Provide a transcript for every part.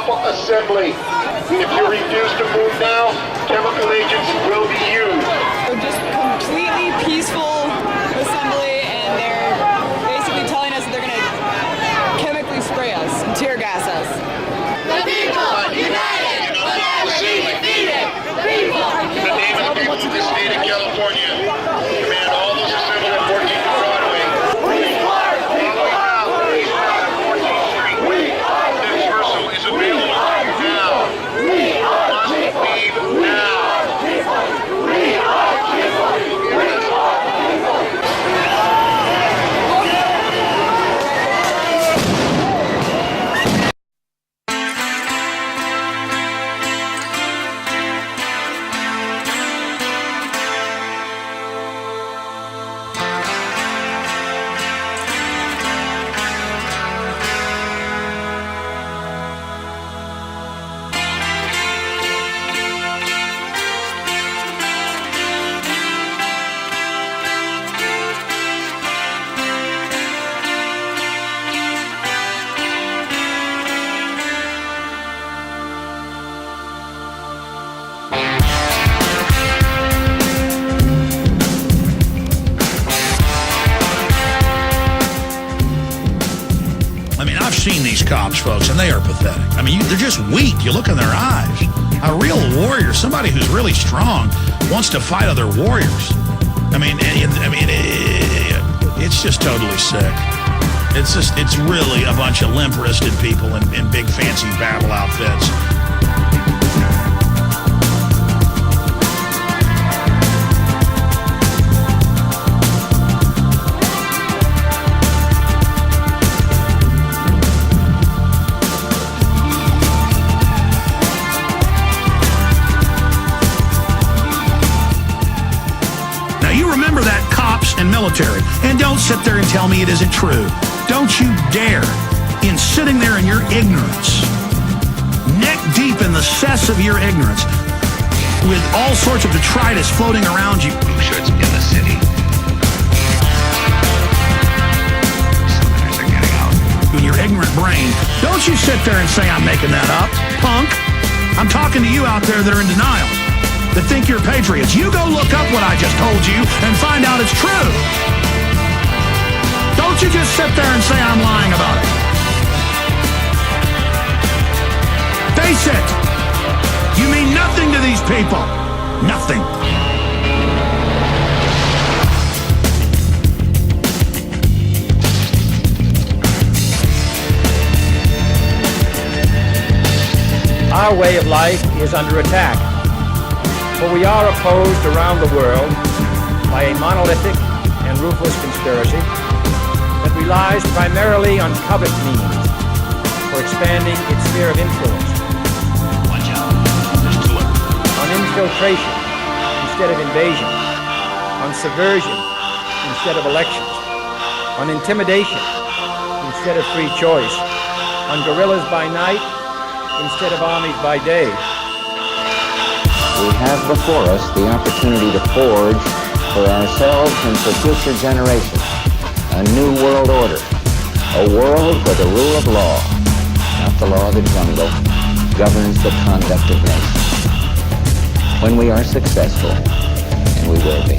proper assembly. If you refuse to move now, chemical agents will be used. We're just completely peaceful assembly, and they're basically telling us that they're going to chemically spray us and tear gas us. The people united will never be defeated. People. In the name of the people of the state of California, command all those assembled at 14th and Broadway. Dispersal is available now. Must leave now. I've seen these cops, folks, and they are pathetic. I mean, they're just weak. You look in their eyes. A real warrior, somebody who's really strong, wants to fight other warriors. It's just totally sick. It's really a bunch of limp-wristed people in big fancy battle outfits. Remember that, cops and military. And don't sit there and tell me it isn't true. Don't you dare, in sitting there in your ignorance, neck deep in the cess of your ignorance, with all sorts of detritus floating around you. Blue shirts in the city. Southerners are getting out. In your ignorant brain, don't you sit there and say I'm making that up, punk. I'm talking to you out there that are in denial, that think you're patriots. You go look up what I just told you and find out it's true. Don't you just sit there and say I'm lying about it. Face it. You mean nothing to these people. Nothing. Our way of life is under attack. For we are opposed around the world by a monolithic and ruthless conspiracy that relies primarily on covert means for expanding its sphere of influence. Watch out. There's two of them. On infiltration instead of invasion. On subversion instead of elections. On intimidation instead of free choice. On guerrillas by night instead of armies by day. We have before us the opportunity to forge for ourselves and for future generations a new world order, a world where the rule of law, not the law of the jungle, governs the conduct of nations. When we are successful, and we will be,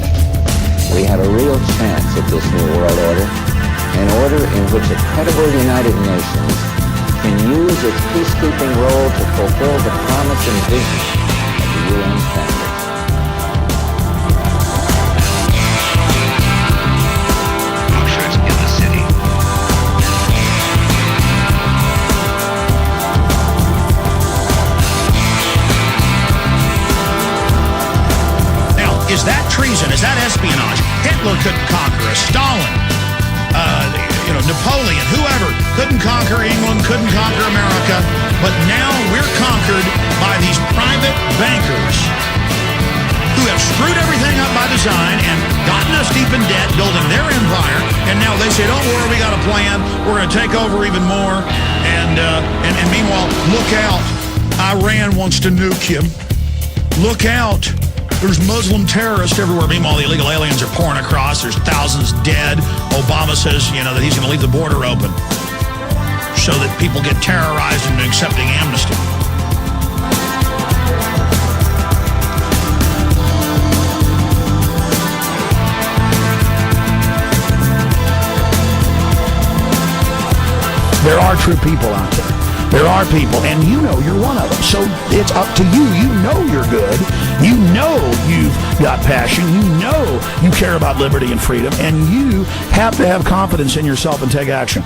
we have a real chance at this new world order, an order in which a credible United Nations can use its peacekeeping role to fulfill the promise and vision UN standards. Blue shirts in the city. Now, is that treason? Is that espionage? Hitler couldn't conquer us. Stalin, Napoleon, whoever, couldn't conquer England, couldn't conquer America. But now we're conquered by these private bankers who have screwed everything up by design and gotten us deep in debt, building their empire. And now they say, don't worry, we got a plan. We're going to take over even more. And meanwhile, look out. Iran wants to nuke you. Look out. There's Muslim terrorists everywhere. Meanwhile, the illegal aliens are pouring across. There's thousands dead. Obama says, that he's going to leave the border open. so that people get terrorized into accepting amnesty. There are true people out there. There are people, and you know you're one of them. So it's up to you. You know you're good. You know you've got passion. You know you care about liberty and freedom, and you have to have confidence in yourself and take action.